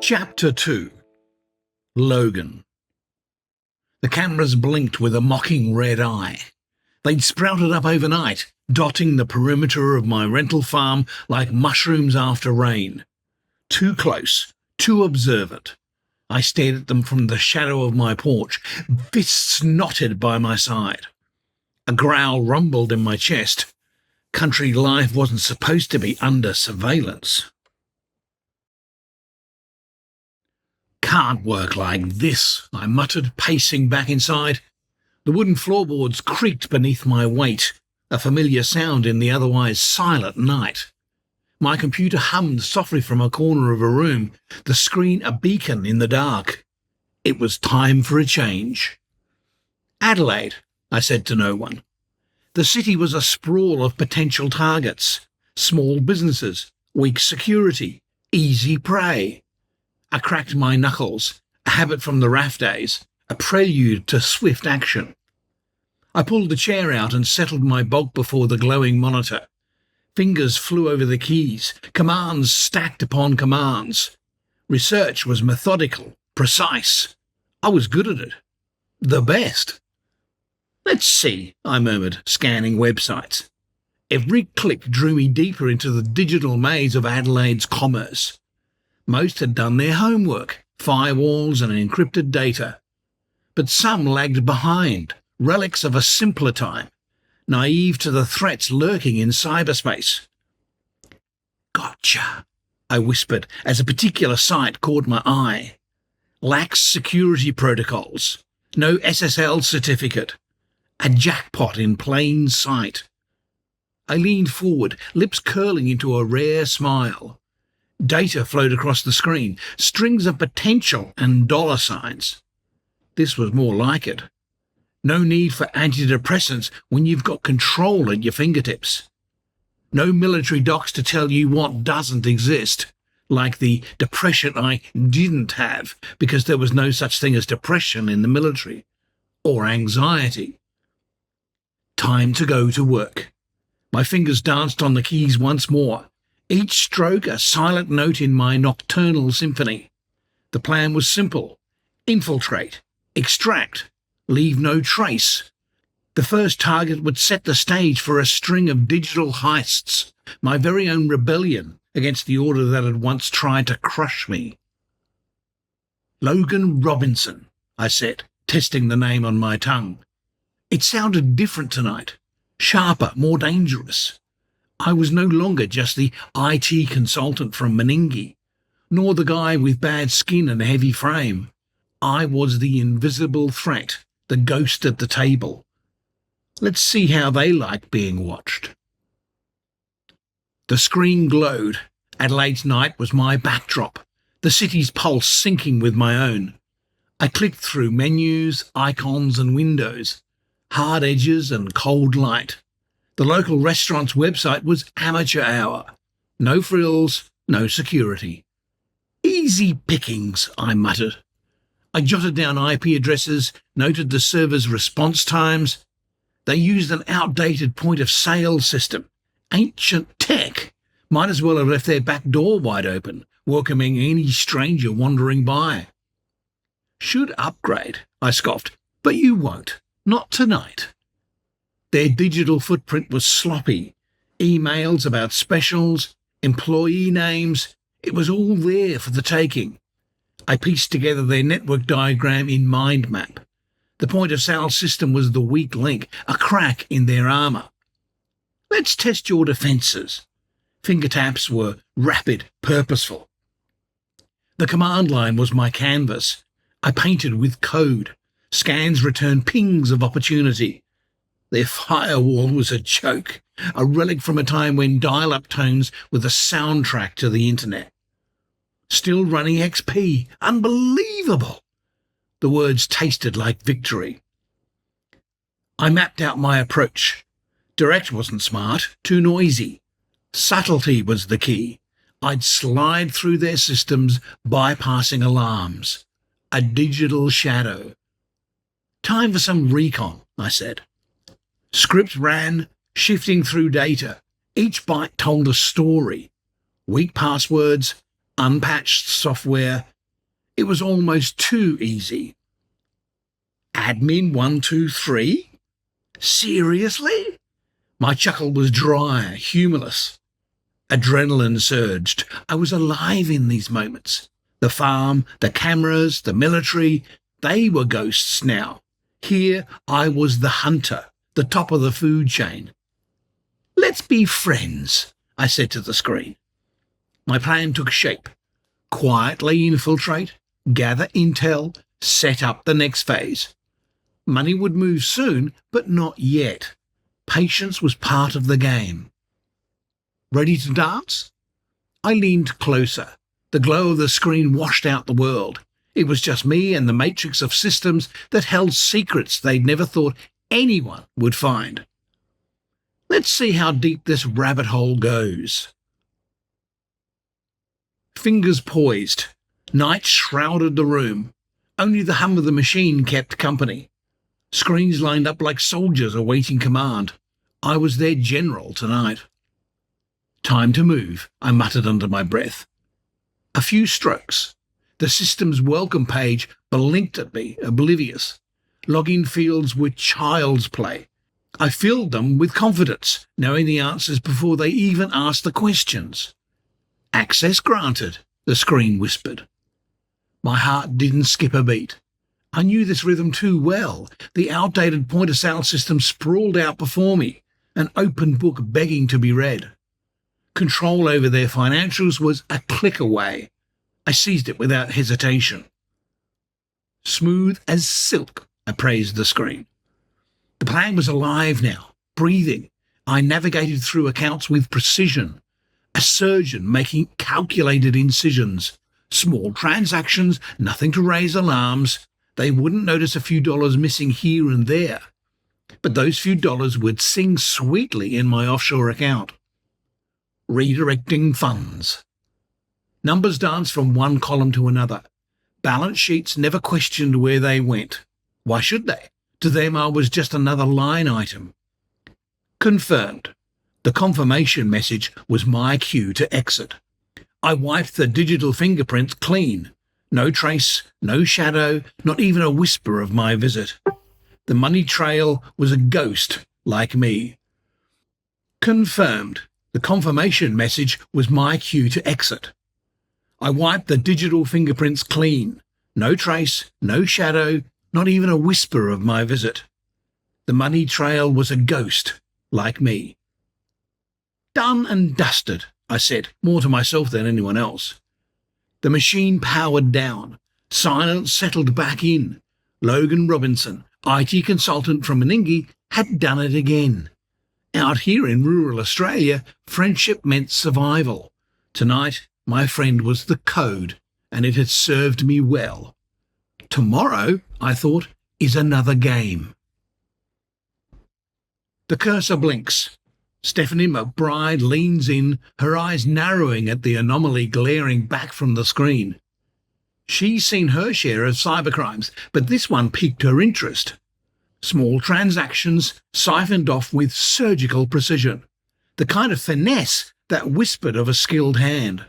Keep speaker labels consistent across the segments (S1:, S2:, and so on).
S1: Chapter 2. Logan. The cameras blinked with a mocking red eye. They'd sprouted up overnight, dotting the perimeter of my rental farm like mushrooms after rain. Too close, too observant. I stared at them from the shadow of my porch, fists knotted by my side. A growl rumbled in my chest. Country life wasn't supposed to be under surveillance. "Can't work like this," I muttered, pacing back inside. The wooden floorboards creaked beneath my weight, a familiar sound in the otherwise silent night. My computer hummed softly from a corner of a room, the screen a beacon in the dark. It was time for a change. Adelaide, I said to no one. The city was a sprawl of potential targets. Small businesses, weak security, easy prey. I cracked my knuckles, a habit from the RAF days, a prelude to swift action. I pulled the chair out and settled my bulk before the glowing monitor. Fingers flew over the keys, commands stacked upon commands. Research was methodical, precise. I was good at it. The best. "Let's see," I murmured, scanning websites. Every click drew me deeper into the digital maze of Adelaide's commerce. Most had done their homework, firewalls and encrypted data. But some lagged behind, relics of a simpler time, naive to the threats lurking in cyberspace. "Gotcha," I whispered as a particular site caught my eye. Lax security protocols, no SSL certificate. A jackpot in plain sight. I leaned forward, lips curling into a rare smile. Data flowed across the screen, strings of potential and dollar signs. This was more like it. No need for antidepressants when you've got control at your fingertips. No military docs to tell you what doesn't exist, like the depression I didn't have because there was no such thing as depression in the military, or anxiety. Time to go to work. My fingers danced on the keys once more, each stroke a silent note in my nocturnal symphony. The plan was simple: infiltrate, extract, leave no trace. The first target would set the stage for a string of digital heists, my very own rebellion against the order that had once tried to crush me. "Logan Robinson," I said, testing the name on my tongue. It sounded different tonight, sharper, more dangerous. I was no longer just the IT consultant from Meningi, nor the guy with bad skin and a heavy frame. I was the invisible threat, the ghost at the table. Let's see how they like being watched. The screen glowed. Adelaide's night was my backdrop, the city's pulse syncing with my own. I clicked through menus, icons and windows, hard edges and cold light. The local restaurant's website was amateur hour. No frills, no security. "Easy pickings," I muttered. I jotted down IP addresses, noted the server's response times. They used an outdated point-of-sale system. Ancient tech. Might as well have left their back door wide open, welcoming any stranger wandering by. "Should upgrade," I scoffed, "but you won't. Not tonight." Their digital footprint was sloppy. Emails about specials, employee names, it was all there for the taking. I pieced together their network diagram in mind map. The point-of-sale system was the weak link, a crack in their armour. "Let's test your defences." Finger taps were rapid, purposeful. The command line was my canvas. I painted with code. Scans returned pings of opportunity. Their firewall was a joke, a relic from a time when dial-up tones were the soundtrack to the internet. "Still running XP. Unbelievable!" The words tasted like victory. I mapped out my approach. Direct wasn't smart, too noisy. Subtlety was the key. I'd slide through their systems, bypassing alarms. A digital shadow. "Time for some recon," I said. Script ran, shifting through data. Each byte told a story. Weak passwords, unpatched software, It was almost too easy. Admin 123? Seriously? My chuckle was dry, humourless. Adrenaline surged. I was alive in these moments. The farm, the cameras, the military, they were ghosts now. Here I was the hunter, the top of the food chain. "Let's be friends," I said to the screen. My plan took shape. Quietly infiltrate, gather intel, set up the next phase. Money would move soon, but not yet. Patience was part of the game. Ready to dance? I leaned closer. The glow of the screen washed out the world. It was just me and the matrix of systems that held secrets they'd never thought anyone would find. Let's see how deep this rabbit hole goes. Fingers poised. Night shrouded the room. Only the hum of the machine kept company. Screens lined up like soldiers awaiting command. I was their general tonight. "Time to move," I muttered under my breath. A few strokes. The system's welcome page blinked at me, oblivious. Login fields were child's play. I filled them with confidence, knowing the answers before they even asked the questions. "Access granted," the screen whispered. My heart didn't skip a beat. I knew this rhythm too well. The outdated point-of-sale system sprawled out before me, an open book begging to be read. Control over their financials was a click away. I seized it without hesitation. "Smooth as silk," I praised the screen. The plan was alive now, breathing. I navigated through accounts with precision. A surgeon making calculated incisions. Small transactions, nothing to raise alarms. They wouldn't notice a few dollars missing here and there. But those few dollars would sing sweetly in my offshore account. Redirecting funds. Numbers danced from one column to another. Balance sheets never questioned where they went. Why should they? To them I was just another line item. Confirmed. The confirmation message was my cue to exit. I wiped the digital fingerprints clean. No trace, no shadow, not even a whisper of my visit. The money trail was a ghost like me. Confirmed. The confirmation message was my cue to exit. I wiped the digital fingerprints clean. No trace, no shadow, not even a whisper of my visit. The money trail was a ghost like me. "Done and dusted," I said, more to myself than anyone else. The machine powered down. Silence settled back in. Logan Robinson, IT consultant from Meningi, had done it again. Out here in rural Australia, friendship meant survival. Tonight, my friend was the code, and it had served me well. Tomorrow, I thought, is another game. The cursor blinks. Stephanie McBride leans in, her eyes narrowing at the anomaly glaring back from the screen. She's seen her share of cybercrimes, but this one piqued her interest. Small transactions siphoned off with surgical precision. The kind of finesse that whispered of a skilled hand.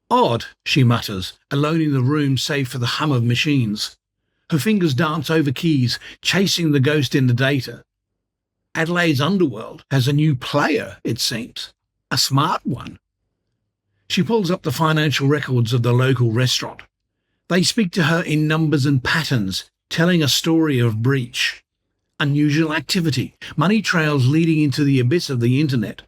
S1: "Odd," she mutters, alone in the room save for the hum of machines. Her fingers dance over keys, chasing the ghost in the data. Adelaide's underworld has a new player, it seems. A smart one. She pulls up the financial records of the local restaurant. They speak to her in numbers and patterns, telling a story of breach. Unusual activity, money trails leading into the abyss of the internet.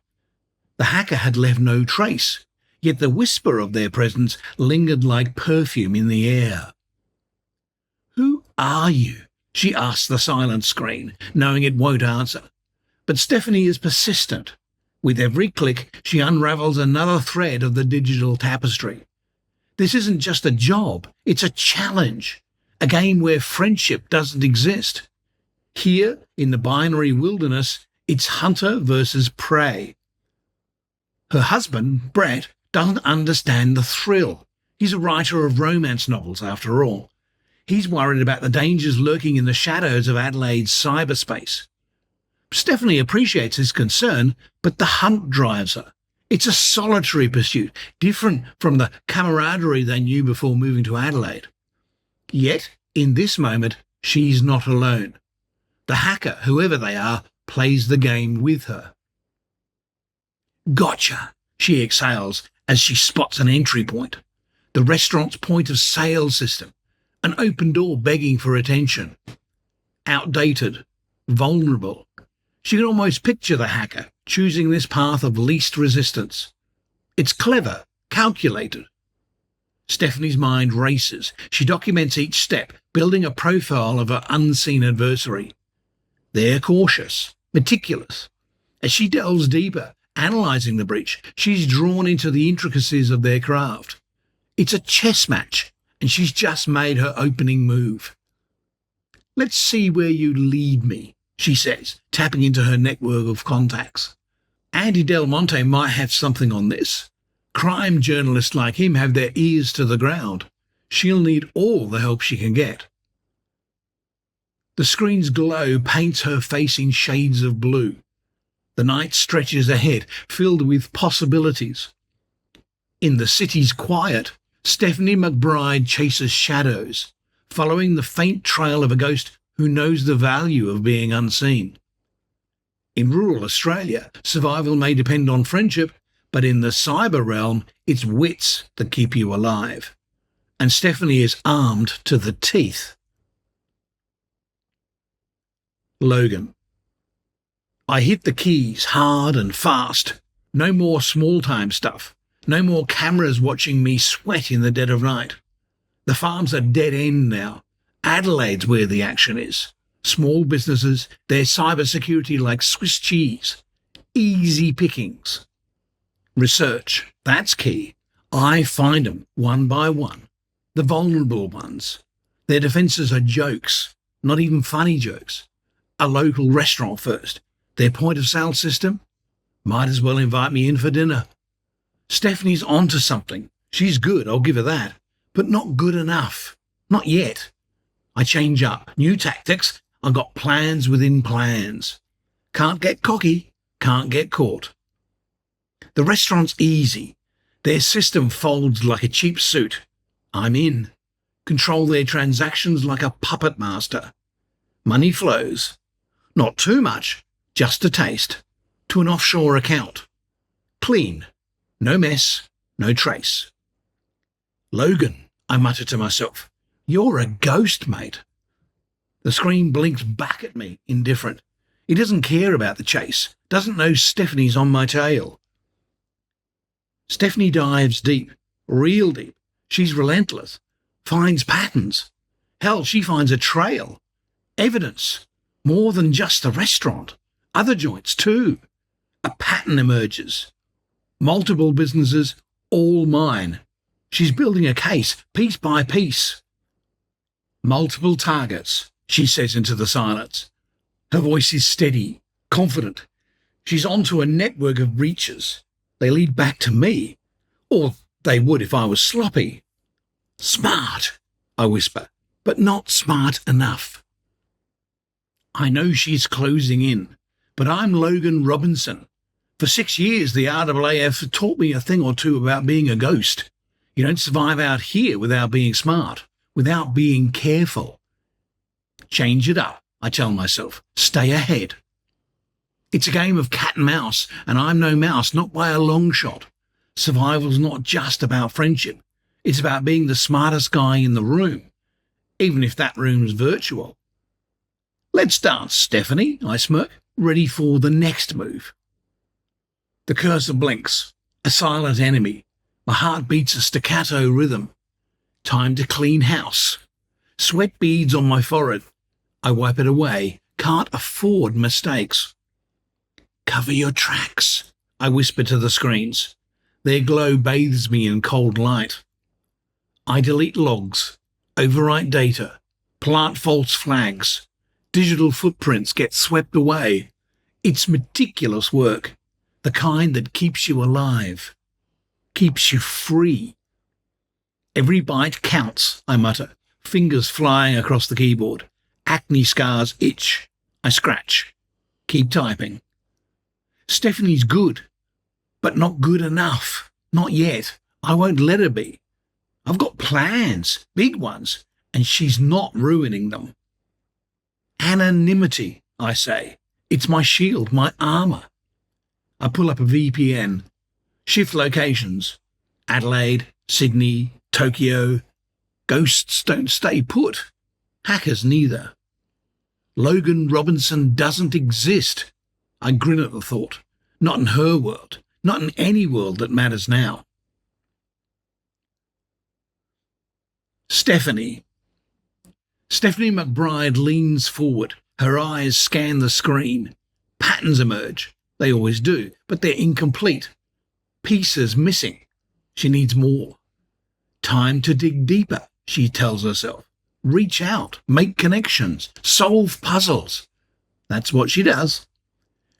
S1: The hacker had left no trace, yet the whisper of their presence lingered like perfume in the air. "Who are you?" she asks the silent screen, knowing it won't answer. But Stephanie is persistent. With every click, she unravels another thread of the digital tapestry. This isn't just a job, it's a challenge. A game where friendship doesn't exist. Here, in the binary wilderness, it's hunter versus prey. Her husband, Brett, doesn't understand the thrill. He's a writer of romance novels, after all. He's worried about the dangers lurking in the shadows of Adelaide's cyberspace. Stephanie appreciates his concern, but the hunt drives her. It's a solitary pursuit, different from the camaraderie they knew before moving to Adelaide. Yet, in this moment, she's not alone. The hacker, whoever they are, plays the game with her. Gotcha, she exhales as she spots an entry point. The restaurant's point of sale system. An open door begging for attention. Outdated. Vulnerable. She can almost picture the hacker choosing this path of least resistance. It's clever, calculated. Stephanie's mind races. She documents each step, building a profile of her unseen adversary. They're cautious, meticulous. As she delves deeper, analysing the breach, she's drawn into the intricacies of their craft. It's a chess match, and she's just made her opening move. Let's see where you lead me, she says, tapping into her network of contacts. Andy Del Monte might have something on this. Crime journalists like him have their ears to the ground. She'll need all the help she can get. The screen's glow paints her face in shades of blue. The night stretches ahead, filled with possibilities. In the city's quiet, Stephanie McBride chases shadows, following the faint trail of a ghost who knows the value of being unseen. In rural Australia, survival may depend on friendship, but in the cyber realm, it's wits that keep you alive. And Stephanie is armed to the teeth. Logan. I hit the keys hard and fast. No more small-time stuff. No more cameras watching me sweat in the dead of night. The farm's a dead end now. Adelaide's where the action is. Small businesses, their cybersecurity like Swiss cheese. Easy pickings. Research, that's key. I find them one by one. The vulnerable ones. Their defences are jokes, not even funny jokes. A local restaurant first. Their point of sale system? Might as well invite me in for dinner. Stephanie's onto something. She's good, I'll give her that. But not good enough. Not yet. I change up. New tactics. I've got plans within plans. Can't get cocky. Can't get caught. The restaurant's easy. Their system folds like a cheap suit. I'm in. Control their transactions like a puppet master. Money flows. Not too much, just a taste. To an offshore account. Clean. No mess, no trace. Logan, I mutter to myself. You're a ghost, mate. The screen blinks back at me, indifferent. He doesn't care about the chase. Doesn't know Stephanie's on my tail. Stephanie dives deep, real deep. She's relentless. Finds patterns. Hell, she finds a trail. Evidence. More than just the restaurant. Other joints too. A pattern emerges. Multiple businesses, all mine. She's building a case, piece by piece. Multiple targets, she says into the silence. Her voice is steady, confident. She's onto a network of breaches. They lead back to me. Or they would if I was sloppy. Smart, I whisper, but not smart enough. I know she's closing in, but I'm Logan Robinson. For 6 years, the RAAF taught me a thing or two about being a ghost. You don't survive out here without being smart, without being careful. Change it up, I tell myself. Stay ahead. It's a game of cat and mouse, and I'm no mouse, not by a long shot. Survival's not just about friendship. It's about being the smartest guy in the room, even if that room's virtual. Let's dance, Stephanie, I smirk, ready for the next move. The cursor blinks, a silent enemy. My heart beats a staccato rhythm. Time to clean house. Sweat beads on my forehead. I wipe it away. Can't afford mistakes. Cover your tracks, I whisper to the screens. Their glow bathes me in cold light. I delete logs, overwrite data, plant false flags. Digital footprints get swept away. It's meticulous work, the kind that keeps you alive, keeps you free. Every byte counts, I mutter, fingers flying across the keyboard. Acne scars itch. I scratch. Keep typing. Stephanie's good. but not good enough. Not yet. I won't let her be. I've got plans, big ones, and she's not ruining them. Anonymity, I say. It's my shield, my armour. I pull up a VPN. Shift locations. Adelaide, Sydney, Tokyo. Ghosts don't stay put. Hackers neither. Logan Robinson doesn't exist. I grin at the thought. Not in her world. Not in any world that matters now. Stephanie. Stephanie McBride leans forward. Her eyes scan the screen. Patterns emerge. They always do, but they're incomplete. Pieces missing. She needs more. Time to dig deeper, she tells herself. Reach out, make connections, solve puzzles. That's what she does.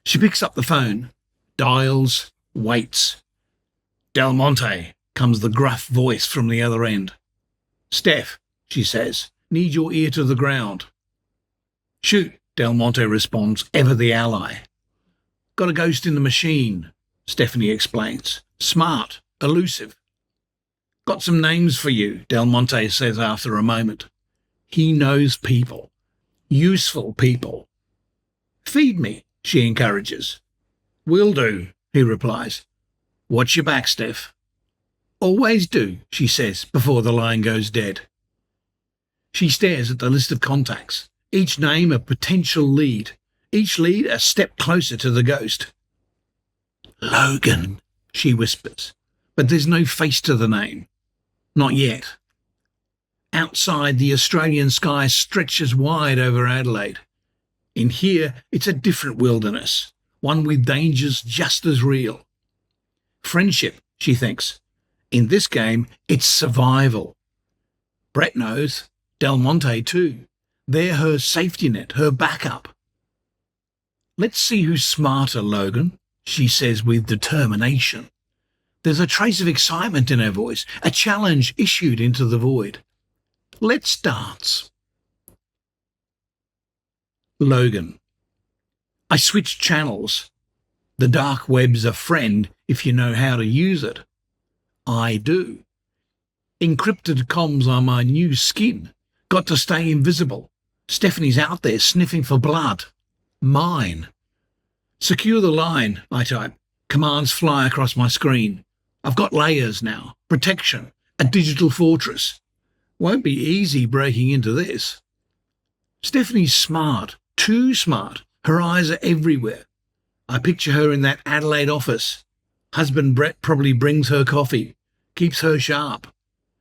S1: She picks up the phone, dials, waits. Del Monte, comes the gruff voice from the other end. Steph, she says, need your ear to the ground. Shoot, Del Monte responds, ever the ally. Got a ghost in the machine, Stephanie explains. Smart, elusive. Got some names for you, Del Monte says after a moment. He knows people. Useful people. Feed me, she encourages. Will do, he replies. Watch your back, Steph. Always do, she says, before the line goes dead. She stares at the list of contacts, each name a potential lead, each lead a step closer to the ghost. Logan, she whispers, but there's no face to the name. Not yet. Outside, the Australian sky stretches wide over Adelaide. In here, it's a different wilderness, one with dangers just as real. Friendship, she thinks. In this game, it's survival. Brett knows. Del Monte too. They're her safety net, her backup. Let's see who's smarter, Logan, she says with determination. There's a trace of excitement in her voice, a challenge issued into the void. Let's dance. Logan. I switch channels. The dark web's a friend if you know how to use it. I do. Encrypted comms are my new skin. Got to stay invisible. Stephanie's out there sniffing for blood. Mine. Secure the line, I type. Commands fly across my screen. I've got layers now. Protection. A digital fortress. Won't be easy breaking into this. Stephanie's smart. Too smart. Her eyes are everywhere. I picture her in that Adelaide office. Husband Brett probably brings her coffee. Keeps her sharp.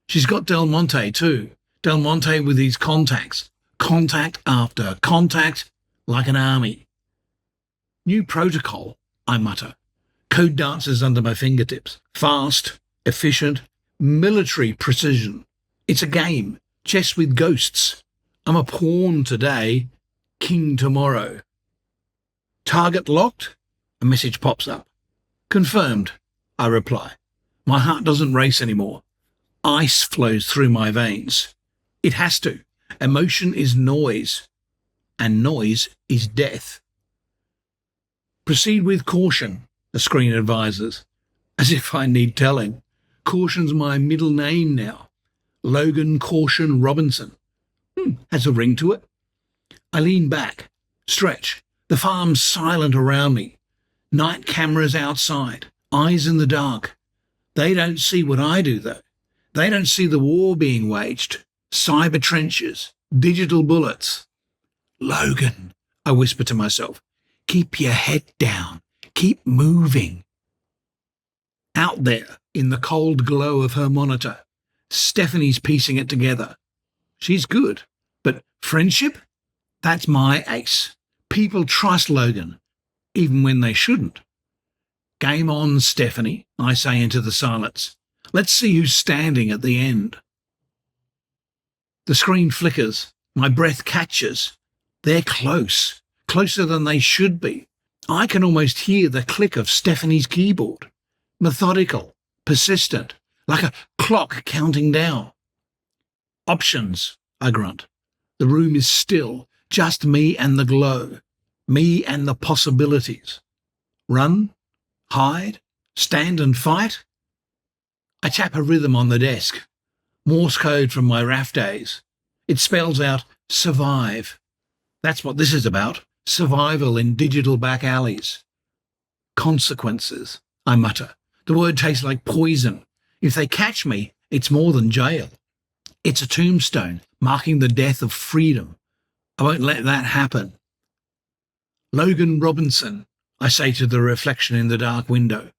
S1: She's got Del Monte too. Del Monte with his contacts. Contact after contact, like an army. New protocol, I mutter. Code dances under my fingertips. Fast, efficient, military precision. It's a game. Chess with ghosts. I'm a pawn today, king tomorrow. Target locked? A message pops up. Confirmed, I reply. My heart doesn't race anymore. Ice flows through my veins. It has to. Emotion is noise, and noise is death. Proceed with caution, the screen advises. As if I need telling. Caution's my middle name now. Logan Caution Robinson. Has a ring to it. I lean back, stretch. The farm's silent around me. Night cameras outside, eyes in the dark. They don't see what I do, though. They don't see the war being waged. Cyber trenches, digital bullets. Logan, I whisper to myself, keep your head down. Keep moving. Out there, in the cold glow of her monitor, Stephanie's piecing it together. She's good, but friendship? That's my ace. People trust Logan, even when they shouldn't. Game on, Stephanie, I say into the silence. Let's see who's standing at the end. The screen flickers. My breath catches. They're close, closer than they should be. I can almost hear the click of Stephanie's keyboard. Methodical, persistent, like a clock counting down. Options, I grunt. The room is still, just me and the glow, me and the possibilities. Run, hide, Stand and fight? I tap a rhythm on the desk. Morse code from my RAF days. It spells out survive. That's what this is about. Survival in digital back alleys. Consequences, I mutter. The word tastes like poison. If they catch me, it's more than jail. It's a tombstone marking the death of freedom. I won't let that happen. Logan Robinson, I say to the reflection in the dark window,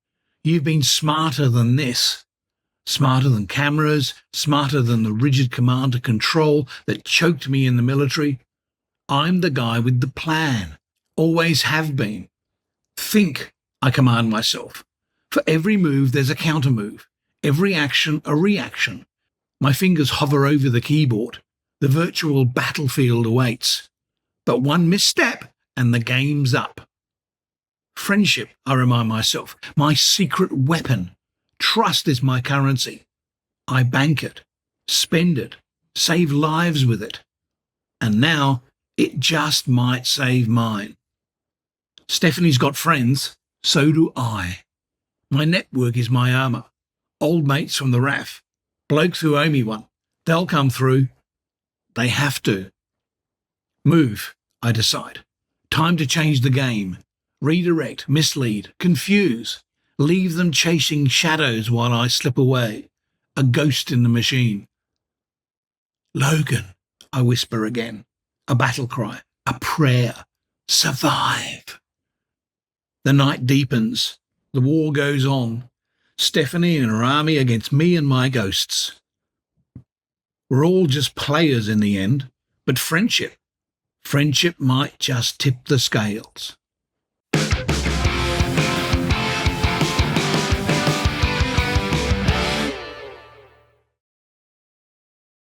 S1: you've been smarter than this. Smarter than cameras, smarter than the rigid command and control that choked me in the military. I'm the guy with the plan. Always have been. Think, I command myself. For every move there's a counter-move. Every action a reaction. My fingers hover over the keyboard. The virtual battlefield awaits. But one misstep and the game's up. Friendship, I remind myself, my secret weapon. Trust is my currency. I bank it, spend it, save lives with it. And now it just might save mine. Stephanie's got friends, so do I. My network is my armour. Old mates from the RAF, blokes who owe me one. They'll come through. They have to. Move, I decide. Time to change the game. Redirect, mislead, confuse. Leave them chasing shadows while I slip away, a ghost in the machine. Logan, I whisper again, a battle cry, a prayer. Survive. The night deepens. The war goes on. Stephanie and her army against me and my ghosts. We're all just players in the end, but friendship might just tip the scales.